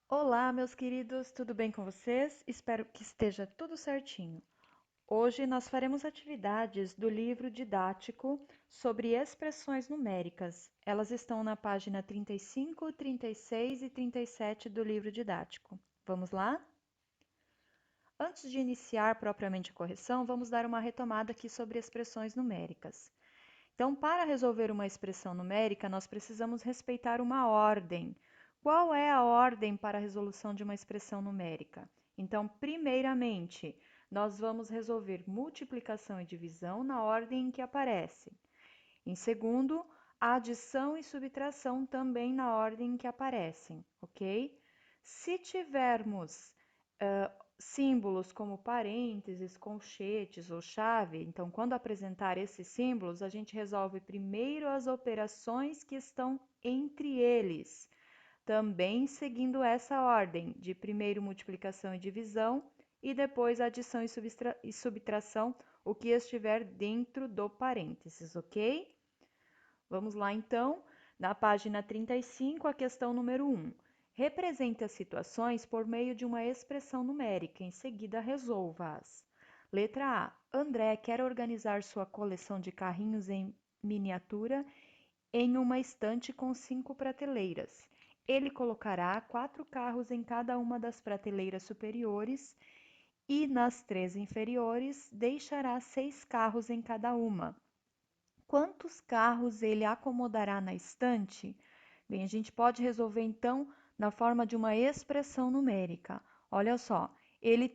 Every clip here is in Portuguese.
Olá, meus queridos, tudo bem com vocês? Espero que esteja tudo certinho. Hoje nós faremos atividades do livro didático sobre expressões numéricas. Elas estão na página 35, 36 e 37 do livro didático. Vamos lá? Antes de iniciar propriamente a correção, vamos dar uma retomada aqui sobre expressões numéricas. Então, para resolver uma expressão numérica, nós precisamos respeitar uma ordem. Qual é a ordem para a resolução de uma expressão numérica? Então, primeiramente, nós vamos resolver multiplicação e divisão na ordem em que aparecem. Em segundo, adição e subtração também na ordem em que aparecem, ok? Se tivermos símbolos como parênteses, colchetes ou chave, então quando apresentar esses símbolos, a gente resolve primeiro as operações que estão entre eles, também seguindo essa ordem de primeiro multiplicação e divisão e depois adição e subtração, o que estiver dentro do parênteses, ok? Vamos lá então, na página 35, a questão número 1. Represente as situações por meio de uma expressão numérica, em seguida resolva-as. Letra A. André quer organizar sua coleção de carrinhos em miniatura em uma estante com 5 prateleiras. Ele colocará 4 carros em cada uma das prateleiras superiores e nas 3 inferiores deixará 6 carros em cada uma. Quantos carros ele acomodará na estante? Bem, a gente pode resolver então na forma de uma expressão numérica. Olha só, ele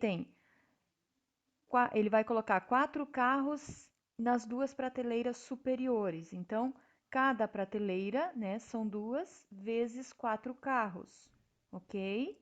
vai colocar 4 carros nas 2 prateleiras superiores. Então, cada prateleira, né, são 2 vezes 4 carros, ok?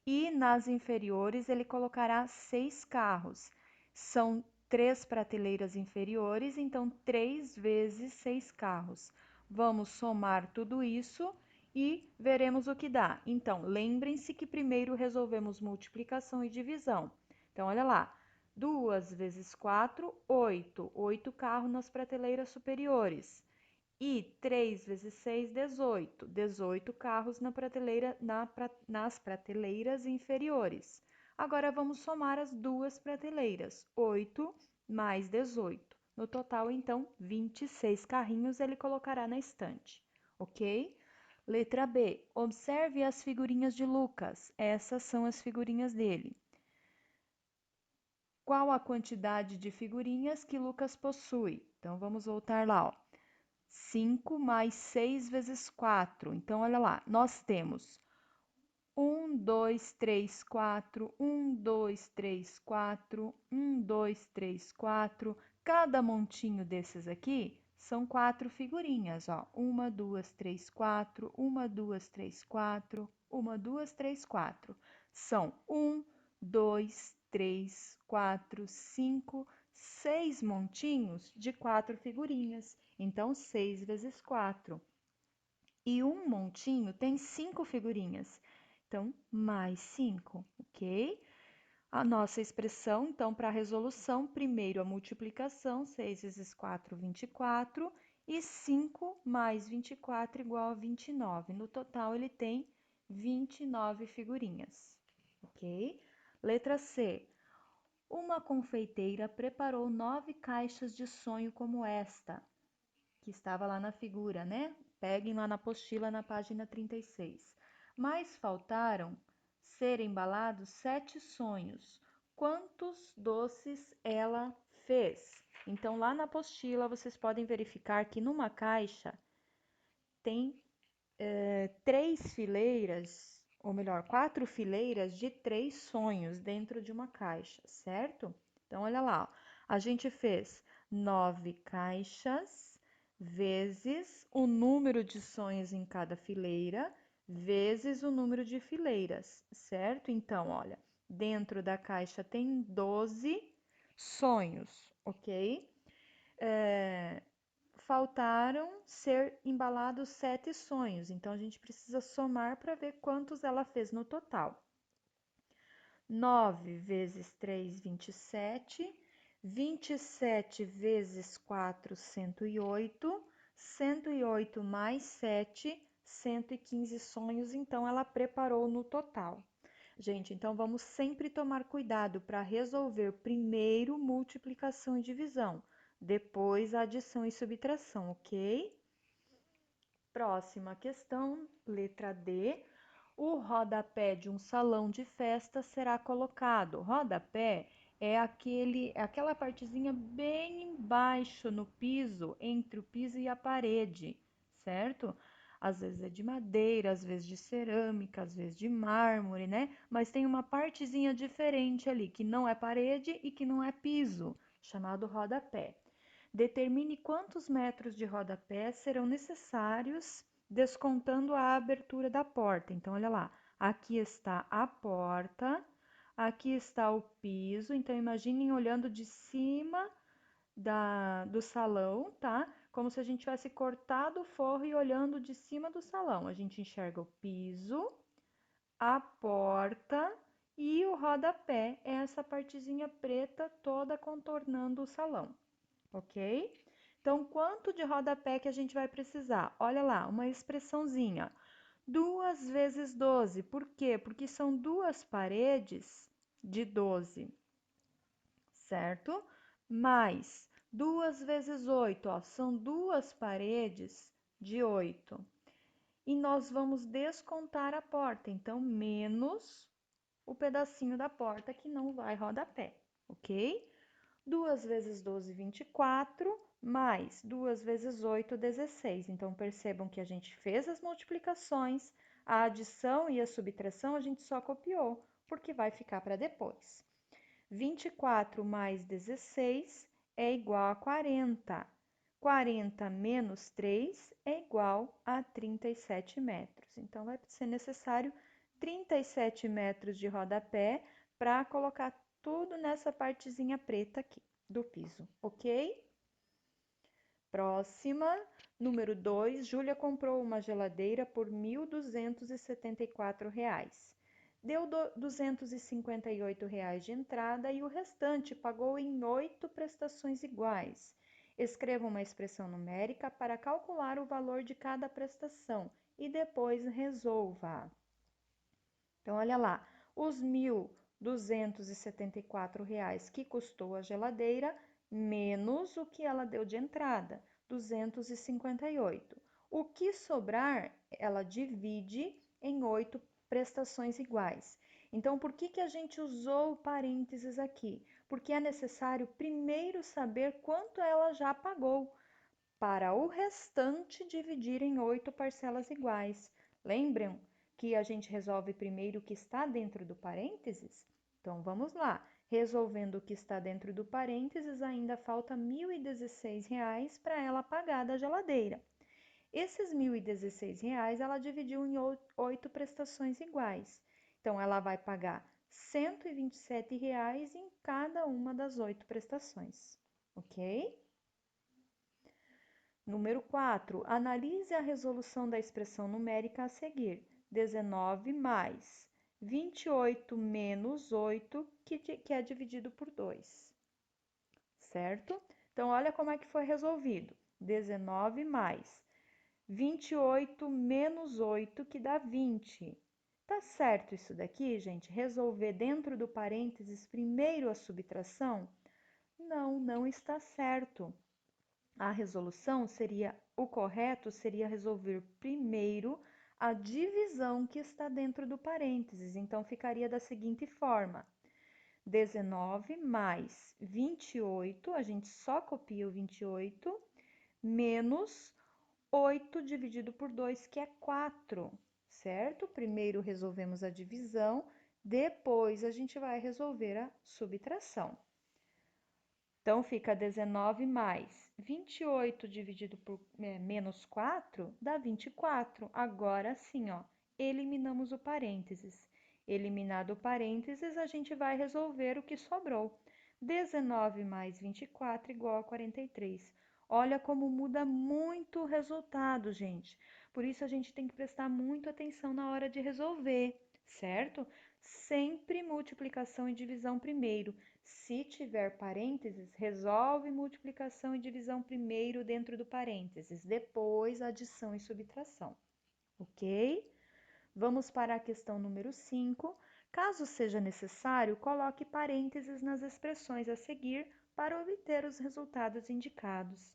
E nas inferiores ele colocará 6 carros. São 3 prateleiras inferiores, então 3 vezes 6 carros. Vamos somar tudo isso e veremos o que dá. Então, lembrem-se que primeiro resolvemos multiplicação e divisão. Então, olha lá. 2 vezes 4, 8. 8 carros nas prateleiras superiores. E 3 vezes 6, 18. 18 carros nas prateleiras inferiores. Agora vamos somar as duas prateleiras. 8 mais 18. No total, então, 26 carrinhos ele colocará na estante. Ok? Letra B. Observe as figurinhas de Lucas. Essas são as figurinhas dele. Qual a quantidade de figurinhas que Lucas possui? Então, vamos voltar lá, ó. 5 mais 6 vezes 4. Então, olha lá, nós temos 1, 2, 3, 4, 1, 2, 3, 4, 1, 2, 3, 4. Cada montinho desses aqui são 4 figurinhas, ó. 1, 2, 3, 4, 1, 2, 3, 4, 1, 2, 3, 4. São 1, 2, 3, 4, 5, 6 montinhos de 4 figurinhas. Então, 6 vezes 4. E um montinho tem 5 figurinhas. Então, mais 5, ok? A nossa expressão, então, para a resolução, primeiro a multiplicação, 6 vezes 4, 24, e 5 mais 24 igual a 29. No total, ele tem 29 figurinhas, ok? Letra C. Uma confeiteira preparou 9 caixas de sonho como esta, que estava lá na figura, né? Peguem lá na apostila na página 36. Mas faltaram ser embalados 7 sonhos. Quantos doces ela fez? Então, lá na apostila, vocês podem verificar que numa caixa tem 3 fileiras, ou melhor, 4 fileiras de 3 sonhos dentro de uma caixa, certo? Então, olha lá, ó. A gente fez 9 caixas vezes o número de sonhos em cada fileira, vezes o número de fileiras, certo? Então, olha, dentro da caixa tem 12 sonhos, ok? Faltaram ser embalados 7 sonhos, então a gente precisa somar para ver quantos ela fez no total. 9 vezes 3, 27. 27 vezes 4, 108. 108 mais 7 115 sonhos, então ela preparou no total. Gente, então vamos sempre tomar cuidado para resolver primeiro multiplicação e divisão, depois adição e subtração, ok? Próxima questão, letra D. O rodapé de um salão de festa será colocado. Rodapé é aquela partezinha bem embaixo no piso, entre o piso e a parede, certo? Às vezes é de madeira, às vezes de cerâmica, às vezes de mármore, né? Mas tem uma partezinha diferente ali, que não é parede e que não é piso, chamado rodapé. Determine quantos metros de rodapé serão necessários, descontando a abertura da porta. Então, olha lá, aqui está a porta, aqui está o piso. Então, imaginem olhando de cima do salão, tá? Como se a gente tivesse cortado o forro e olhando de cima do salão. A gente enxerga o piso, a porta e o rodapé, é essa partezinha preta toda contornando o salão, ok? Então, quanto de rodapé que a gente vai precisar? Olha lá, uma expressãozinha. 2 vezes 12. Por quê? Porque são duas paredes de 12, certo? Mais 2 vezes 8, ó, são duas paredes de 8. E nós vamos descontar a porta, então menos o pedacinho da porta que não vai rodapé, ok? 2 vezes 12, 24, mais 2 vezes 8, 16. Então, percebam que a gente fez as multiplicações, a adição e a subtração a gente só copiou, porque vai ficar para depois. 24 mais 16 é igual a 40. 40 menos 3 é igual a 37 metros. Então, vai ser necessário 37 metros de rodapé para colocar tudo nessa partezinha preta aqui do piso, ok? Próxima, número 2, Júlia comprou uma geladeira por R$ 1.274. Deu R$ 258 de entrada e o restante pagou em 8 prestações iguais. Escreva uma expressão numérica para calcular o valor de cada prestação e depois resolva. Então, olha lá, os R$ 1.274 que custou a geladeira, menos o que ela deu de entrada, 258. O que sobrar, ela divide em 8 prestações iguais. Então, por que a gente usou parênteses aqui? Porque é necessário primeiro saber quanto ela já pagou, para o restante dividir em 8 parcelas iguais. Lembram que a gente resolve primeiro o que está dentro do parênteses? Então, vamos lá. Resolvendo o que está dentro do parênteses, ainda falta R$ 1.016 para ela pagar da geladeira. Esses R$ 1.016 ela dividiu em 8 prestações iguais. Então, ela vai pagar R$ 127 em cada uma das 8 prestações, ok? Número 4. Analise a resolução da expressão numérica a seguir. 19 mais 28 menos 8, que é dividido por 2. Certo? Então, olha como é que foi resolvido. 19 mais 28 menos 8, que dá 20. Tá certo isso daqui, gente? Resolver dentro do parênteses primeiro a subtração? Não, não está certo. A resolução seria, o correto seria resolver primeiro a divisão que está dentro do parênteses. Então, ficaria da seguinte forma: 19 mais 28, a gente só copia o 28, menos 8 dividido por 2, que é 4, certo? Primeiro resolvemos a divisão, depois a gente vai resolver a subtração. Então, fica 19 mais 28 dividido por menos 4, dá 24. Agora sim, ó, eliminamos o parênteses. Eliminado o parênteses, a gente vai resolver o que sobrou. 19 mais 24 igual a 43. Olha como muda muito o resultado, gente. Por isso, a gente tem que prestar muito atenção na hora de resolver, certo? Sempre multiplicação e divisão primeiro. Se tiver parênteses, resolve multiplicação e divisão primeiro dentro do parênteses, depois adição e subtração, ok? Vamos para a questão número 5. Caso seja necessário, coloque parênteses nas expressões a seguir para obter os resultados indicados.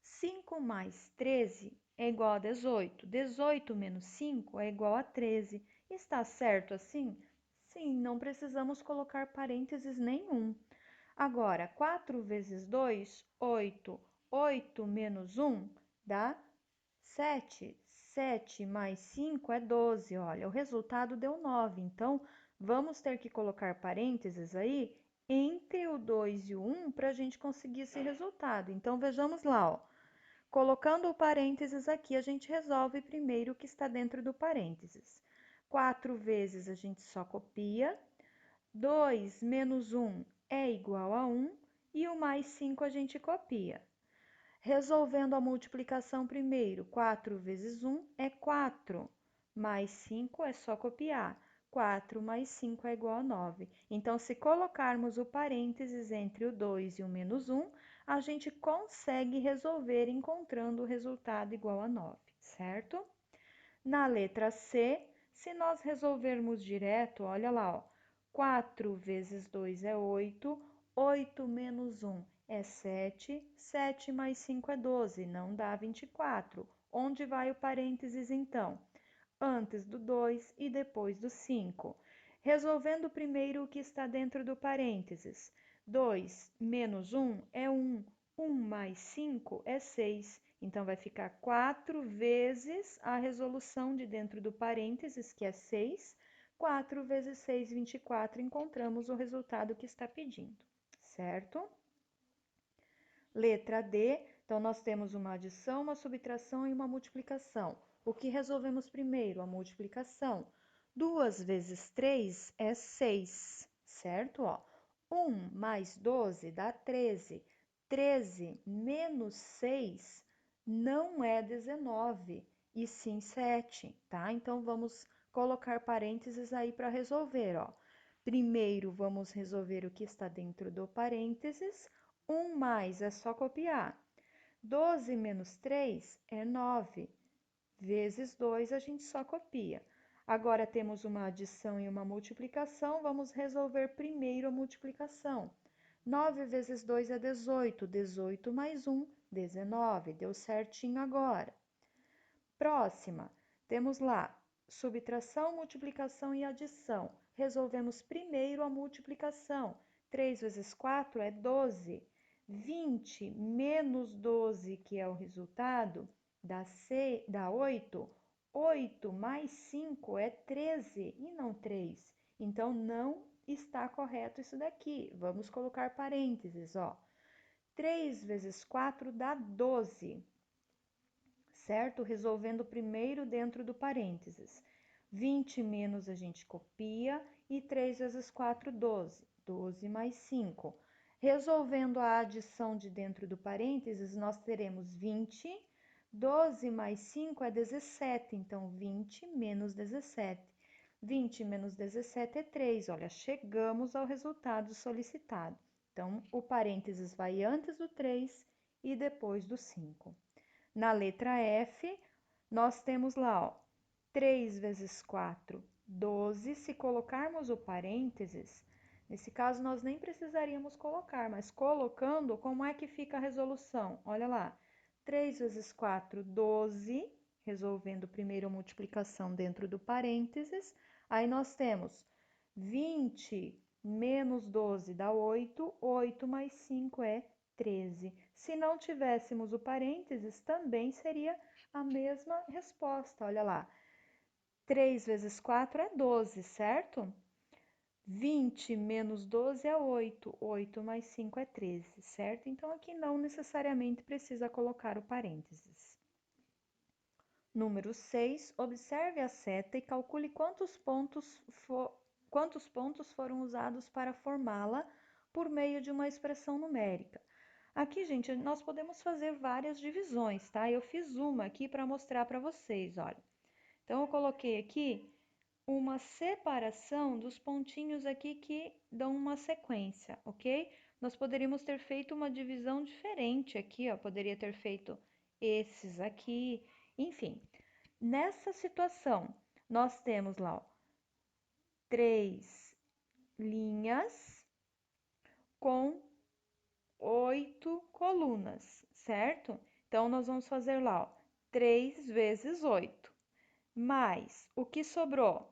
5 mais 13 é igual a 18. 18 menos 5 é igual a 13. Está certo assim? Sim, não precisamos colocar parênteses nenhum. Agora, 4 vezes 2, 8. 8 menos 1 dá 7. 7 mais 5 é 12. Olha, o resultado deu 9. Então, vamos ter que colocar parênteses aí entre o 2 e o 1 para a gente conseguir esse resultado. Então, vejamos lá, ó. Colocando o parênteses aqui, a gente resolve primeiro o que está dentro do parênteses. 4 vezes a gente só copia. 2 menos 1 é igual a 1 e o mais 5 a gente copia. Resolvendo a multiplicação primeiro, 4 vezes 1 é 4, mais 5 é só copiar. 4 mais 5 é igual a 9. Então, se colocarmos o parênteses entre o 2 e o menos 1, a gente consegue resolver encontrando o resultado igual a 9, certo? Na letra C, se nós resolvermos direto, olha lá, ó, 4 vezes 2 é 8, 8 menos 1 é 7, 7 mais 5 é 12, não dá 24. Onde vai o parênteses então? Antes do 2 e depois do 5. Resolvendo primeiro o que está dentro do parênteses. 2 menos 1 é 1. 1 mais 5 é 6. Então, vai ficar 4 vezes a resolução de dentro do parênteses, que é 6. 4 vezes 6, 24. Encontramos o resultado que está pedindo, certo? Letra D, então nós temos uma adição, uma subtração e uma multiplicação. O que resolvemos primeiro? A multiplicação. 2 vezes 3 é 6, certo? Ó, 1 mais 12 dá 13. 13 menos 6 não é 19, e sim 7, tá? Então, vamos colocar parênteses aí para resolver, ó. Primeiro, vamos resolver o que está dentro do parênteses. 1 mais é só copiar. 12 menos 3 é 9. Vezes 2 a gente só copia. Agora temos uma adição e uma multiplicação. Vamos resolver primeiro a multiplicação. 9 vezes 2 é 18. 18 mais 1, 19. Deu certinho agora. Próxima, temos lá subtração, multiplicação e adição. Resolvemos primeiro a multiplicação. 3 vezes 4 é 12. 20 menos 12, que é o resultado, dá 8. 8 mais 5 é 13 e não 3. Então, não está correto isso daqui. Vamos colocar parênteses, ó. 3 vezes 4 dá 12. Certo? Resolvendo primeiro dentro do parênteses. 20 menos a gente copia e 3 vezes 4, 12. 12 mais 5. Resolvendo a adição de dentro do parênteses, nós teremos 20. 12 mais 5 é 17, então 20 menos 17. 20 menos 17 é 3. Olha, chegamos ao resultado solicitado. Então, o parênteses vai antes do 3 e depois do 5. Na letra F, nós temos lá, ó, 3 vezes 4, 12. Se colocarmos o parênteses, nesse caso nós nem precisaríamos colocar, mas colocando, como é que fica a resolução? Olha lá, 3 vezes 4, 12, resolvendo primeiro a multiplicação dentro do parênteses. Aí nós temos 20 menos 12 dá 8, 8 mais 5 é 13. Se não tivéssemos o parênteses, também seria a mesma resposta. Olha lá, 3 vezes 4 é 12, certo? 20 menos 12 é 8, 8 mais 5 é 13, certo? Então, aqui não necessariamente precisa colocar o parênteses. Número 6, observe a seta e calcule quantos pontos foram usados para formá-la por meio de uma expressão numérica. Aqui, gente, nós podemos fazer várias divisões, tá? Eu fiz uma aqui para mostrar para vocês, olha. Então, eu coloquei aqui uma separação dos pontinhos aqui que dão uma sequência, ok? Nós poderíamos ter feito uma divisão diferente aqui, ó. Poderia ter feito esses aqui, enfim. Nessa situação, nós temos lá, ó, 3 linhas com 8 colunas, certo? Então, nós vamos fazer lá, ó, 3 vezes 8, mais o que sobrou?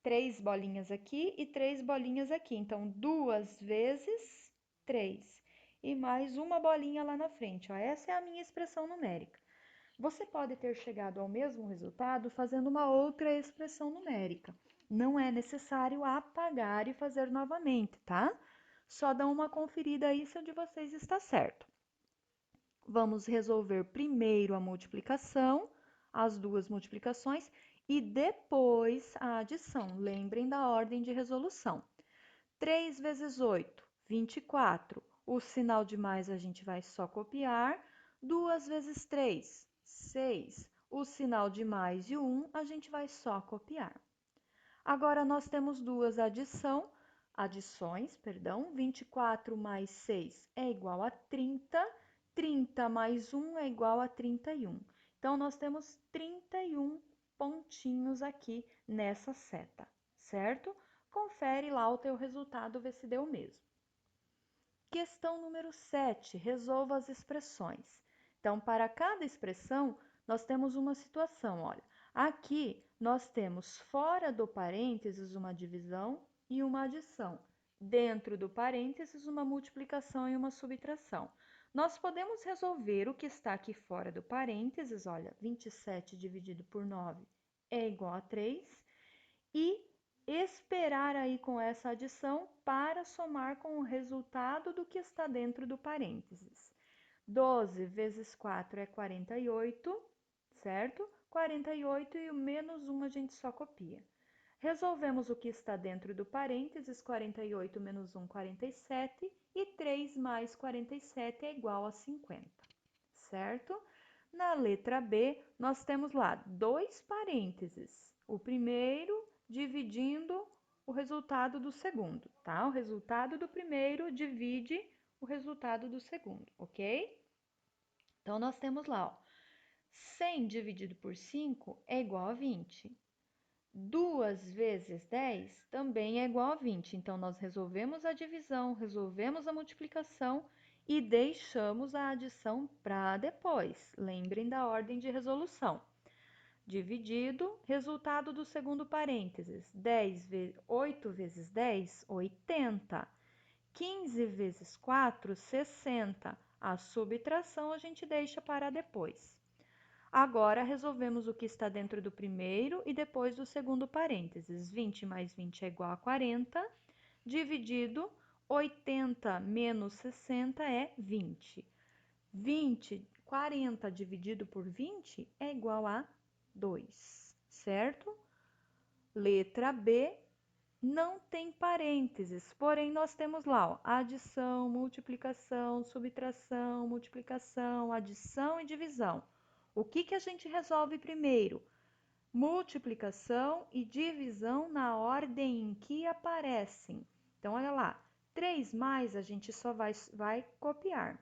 Três bolinhas aqui e 3 bolinhas aqui. Então, 2 vezes 3. E mais uma bolinha lá na frente, ó. Essa é a minha expressão numérica. Você pode ter chegado ao mesmo resultado fazendo uma outra expressão numérica. Não é necessário apagar e fazer novamente, tá? Só dá uma conferida aí se o de vocês está certo. Vamos resolver primeiro a multiplicação, as duas multiplicações, e depois a adição. Lembrem da ordem de resolução. 3 vezes 8, 24. O sinal de mais a gente vai só copiar. 2 vezes 3, 6. O sinal de mais e o 1 a gente vai só copiar. Agora, nós temos duas adições. 24 mais 6 é igual a 30. 30 mais 1 é igual a 31. Então, nós temos 31 pontinhos aqui nessa seta, certo? Confere lá o teu resultado, vê se deu mesmo. Questão número 7, resolva as expressões. Então, para cada expressão, nós temos uma situação, olha. Aqui, nós temos fora do parênteses uma divisão e uma adição. Dentro do parênteses, uma multiplicação e uma subtração. Nós podemos resolver o que está aqui fora do parênteses, olha, 27 dividido por 9 é igual a 3, e esperar aí com essa adição para somar com o resultado do que está dentro do parênteses. 12 vezes 4 é 48, certo? 48 e o menos 1 a gente só copia. Resolvemos o que está dentro do parênteses, 48 menos 1, 47, e 3 mais 47 é igual a 50, certo? Na letra B, nós temos lá dois parênteses. O primeiro dividindo o resultado do segundo, tá? O resultado do primeiro divide o resultado do segundo, ok? Então, nós temos lá, ó, 100 dividido por 5 é igual a 20. 2 vezes 10 também é igual a 20. Então, nós resolvemos a divisão, resolvemos a multiplicação e deixamos a adição para depois. Lembrem da ordem de resolução. Dividido, resultado do segundo parênteses. 8 vezes 10, 80. 15 vezes 4, 60. A subtração a gente deixa para depois. Agora, resolvemos o que está dentro do primeiro e depois do segundo parênteses. 20 mais 20 é igual a 40, dividido 80 menos 60 é 20. 40 dividido por 20 é igual a 2, certo? Letra B não tem parênteses, porém nós temos lá, ó, adição, multiplicação, subtração, multiplicação, adição e divisão. O que a gente resolve primeiro? Multiplicação e divisão na ordem em que aparecem. Então, olha lá, 3 mais a gente só vai copiar.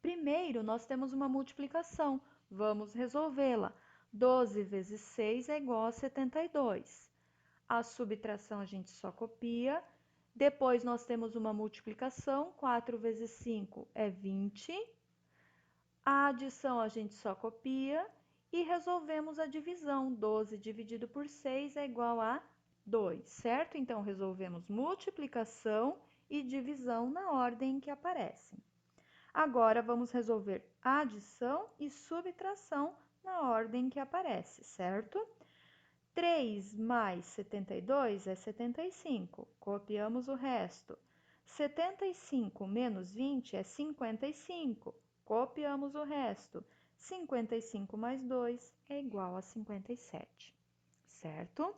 Primeiro, nós temos uma multiplicação, vamos resolvê-la. 12 vezes 6 é igual a 72. A subtração a gente só copia. Depois, nós temos uma multiplicação, 4 vezes 5 é 20. A adição a gente só copia e resolvemos a divisão. 12 dividido por 6 é igual a 2, certo? Então, resolvemos multiplicação e divisão na ordem que aparecem. Agora, vamos resolver adição e subtração na ordem que aparece, certo? 3 mais 72 é 75. Copiamos o resto. 75 menos 20 é 55. Copiamos o resto. 55 mais 2 é igual a 57, certo?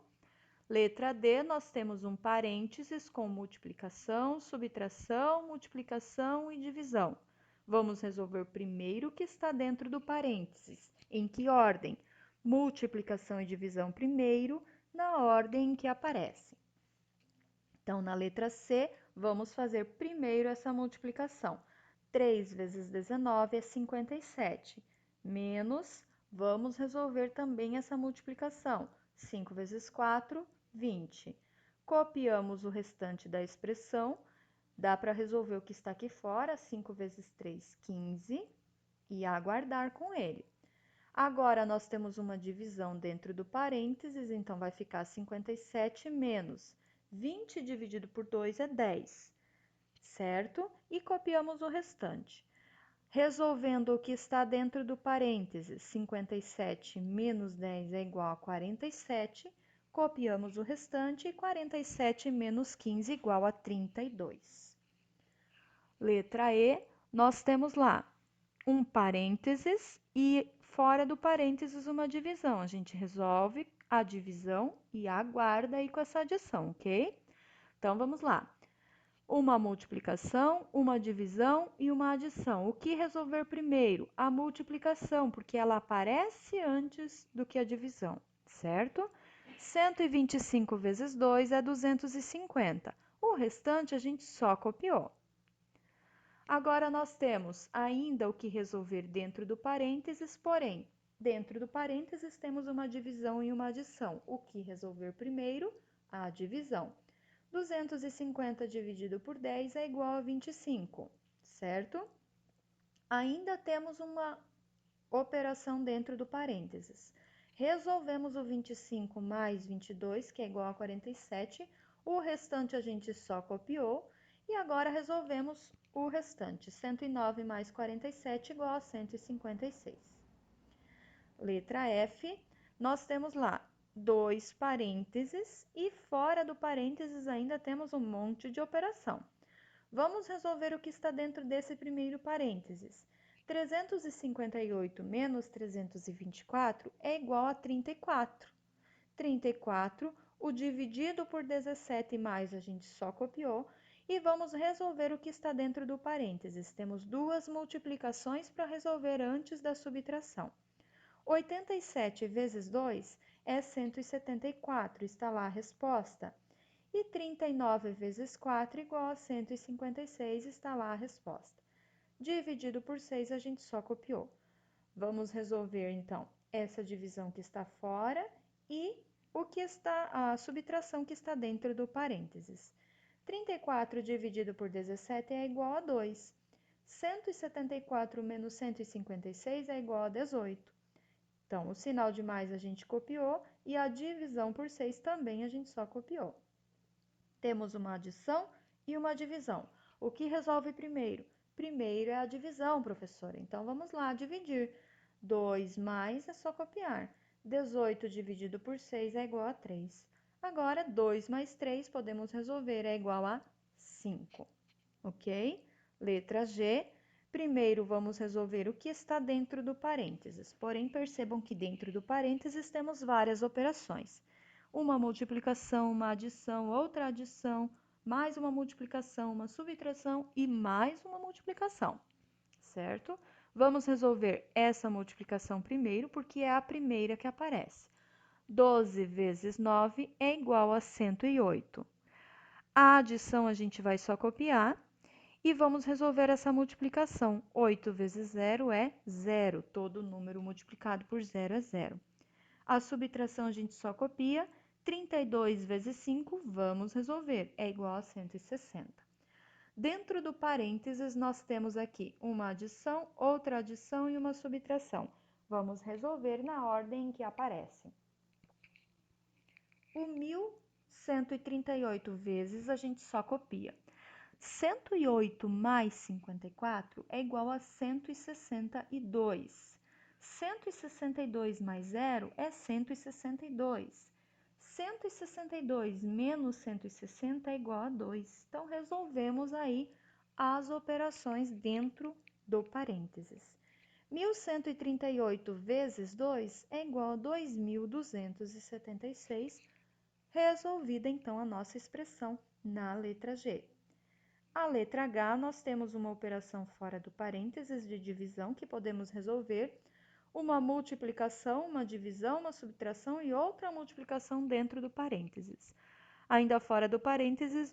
Letra D, nós temos um parênteses com multiplicação, subtração, multiplicação e divisão. Vamos resolver primeiro o que está dentro do parênteses. Em que ordem? Multiplicação e divisão primeiro, na ordem em que aparece. Então, na letra C, vamos fazer primeiro essa multiplicação. 3 vezes 19 é 57. menos, vamos resolver também essa multiplicação. 5 vezes 4, 20. Copiamos o restante da expressão, dá para resolver o que está aqui fora, 5 vezes 3, 15, e aguardar com ele. Agora, nós temos uma divisão dentro do parênteses, então vai ficar 57 menos 20 dividido por 2 é 10, certo? E copiamos o restante. Resolvendo o que está dentro do parênteses, 57 menos 10 é igual a 47, copiamos o restante e 47 menos 15 é igual a 32. Letra E, nós temos lá um parênteses e fora do parênteses uma divisão. A gente resolve a divisão e aguarda aí com essa adição, ok? Então, vamos lá. Uma multiplicação, uma divisão e uma adição. O que resolver primeiro? A multiplicação, porque ela aparece antes do que a divisão, certo? 125 vezes 2 é 250. O restante a gente só copiou. Agora, nós temos ainda o que resolver dentro do parênteses, porém, dentro do parênteses temos uma divisão e uma adição. O que resolver primeiro? A divisão. 250 dividido por 10 é igual a 25, certo? Ainda temos uma operação dentro do parênteses. Resolvemos o 25 mais 22, que é igual a 47. O restante a gente só copiou. E agora resolvemos o restante. 109 mais 47 igual a 156. Letra F, nós temos lá dois parênteses e fora do parênteses ainda temos um monte de operação. Vamos resolver o que está dentro desse primeiro parênteses. 358 menos 324 é igual a 34. 34, o dividido por 17 mais a gente só copiou. E vamos resolver o que está dentro do parênteses. Temos duas multiplicações para resolver antes da subtração. 87 vezes 2 é 174, está lá a resposta. E 39 vezes 4 igual a 156, está lá a resposta. Dividido por 6, a gente só copiou. Vamos resolver, então, essa divisão que está fora e a subtração que está dentro do parênteses. 34 dividido por 17 é igual a 2. 174 menos 156 é igual a 18. Então, o sinal de mais a gente copiou e a divisão por 6 também a gente só copiou. Temos uma adição e uma divisão. O que resolve primeiro? Primeiro é a divisão, professora. Então, vamos lá dividir. 2 mais é só copiar. 18 dividido por 6 é igual a 3. Agora, 2 mais 3 podemos resolver, é igual a 5. Ok? Letra G. Primeiro, vamos resolver o que está dentro do parênteses. Porém, percebam que dentro do parênteses temos várias operações. Uma multiplicação, uma adição, mais uma multiplicação, uma subtração e mais uma multiplicação, certo? Vamos resolver essa multiplicação primeiro, porque é a primeira que aparece. 12 vezes 9 é igual a 108. A adição a gente vai só copiar e vamos resolver essa multiplicação. 8 vezes 0 é 0, todo número multiplicado por 0 é 0. A subtração a gente só copia. 32 vezes 5, vamos resolver, é igual a 160. Dentro do parênteses, nós temos aqui uma adição, outra adição e uma subtração. Vamos resolver na ordem em que aparece. O 1138 vezes a gente só copia. 108 mais 54 é igual a 162. 162 mais 0 é 162. 162 menos 160 é igual a 2. Então, resolvemos aí as operações dentro do parênteses. 1138 vezes 2 é igual a 2.276. Resolvida, então, a nossa expressão na letra G. A letra H, nós temos uma operação fora do parênteses de divisão que podemos resolver, uma multiplicação, uma divisão, uma subtração e outra multiplicação dentro do parênteses. Ainda fora do parênteses,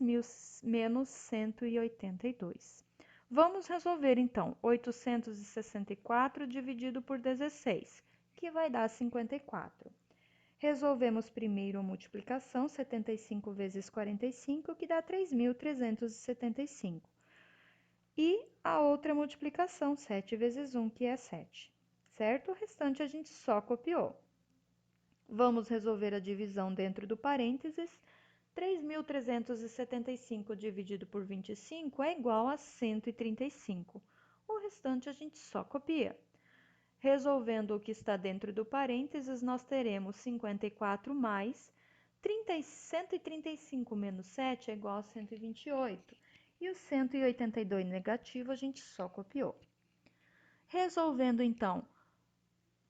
menos 182. Vamos resolver então 864 dividido por 16, que vai dar 54. Resolvemos primeiro a multiplicação, 75 vezes 45, que dá 3.375. E a outra multiplicação, 7 vezes 1, que é 7. Certo? O restante a gente só copiou. Vamos resolver a divisão dentro do parênteses. 3.375 dividido por 25 é igual a 135. O restante a gente só copia. Resolvendo o que está dentro do parênteses, nós teremos 54 mais 135 menos 7 é igual a 128. E o 182 negativo a gente só copiou. Resolvendo então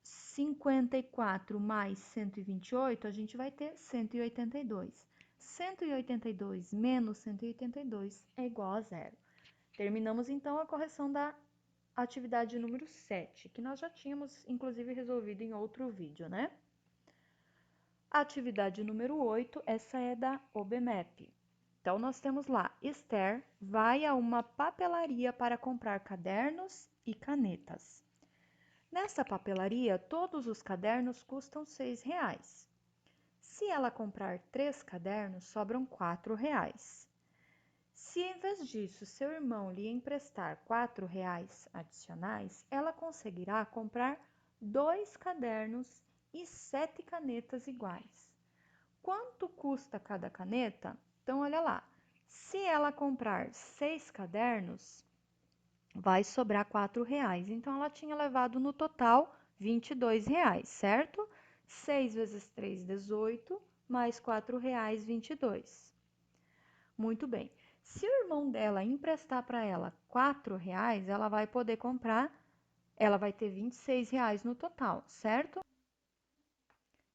54 mais 128, a gente vai ter 182. 182 menos 182 é igual a zero. Terminamos então a correção da atividade número 7, que nós já tínhamos inclusive resolvido em outro vídeo, né? Atividade número 8, essa é da OBMEP. Então, nós temos lá, Esther vai a uma papelaria para comprar cadernos e canetas. Nessa papelaria, todos os cadernos custam R$ 6. Se ela comprar 3 cadernos, sobram R$ 4. Se em vez disso seu irmão lhe emprestar R$ 4 adicionais, ela conseguirá comprar 2 cadernos e 7 canetas iguais. Quanto custa cada caneta? Então, olha lá. Se ela comprar 6 cadernos, vai sobrar R$ 4. Então, ela tinha levado no total R$ 22, certo? 6 vezes 3, 18, mais R$ 4, 22. Muito bem. Se o irmão dela emprestar para ela R$ 4, ela vai poder comprar, ela vai ter R$ 26 no total, certo?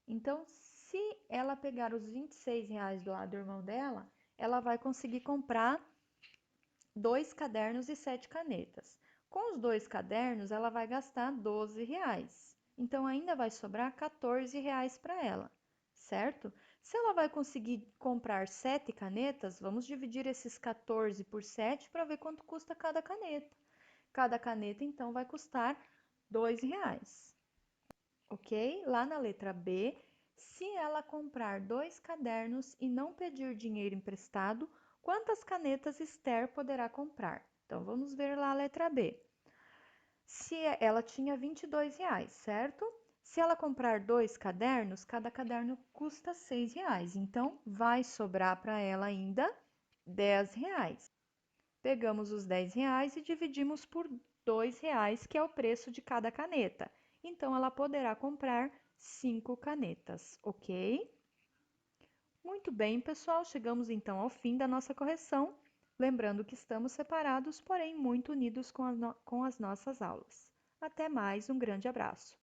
Então, se ela pegar os R$ 26 do lado do irmão dela, ela vai conseguir comprar 2 cadernos e 7 canetas. Com os 2 cadernos, ela vai gastar R$ 12. Então, ainda vai sobrar R$ 14 para ela, certo? Se ela vai conseguir comprar 7 canetas, vamos dividir esses 14 por 7 para ver quanto custa cada caneta. Cada caneta, então, vai custar R$ 2. Ok? Lá na letra B, se ela comprar 2 cadernos e não pedir dinheiro emprestado, quantas canetas Esther poderá comprar? Então, vamos ver lá a letra B. Se ela tinha R$ 22, certo? Se ela comprar 2 cadernos, cada caderno custa R$ 6. Então, vai sobrar para ela ainda R$ 10. Pegamos os R$ 10 e dividimos por R$ 2, que é o preço de cada caneta. Então, ela poderá comprar 5 canetas, ok? Muito bem, pessoal, chegamos então ao fim da nossa correção. Lembrando que estamos separados, porém muito unidos com as nossas aulas. Até mais, um grande abraço.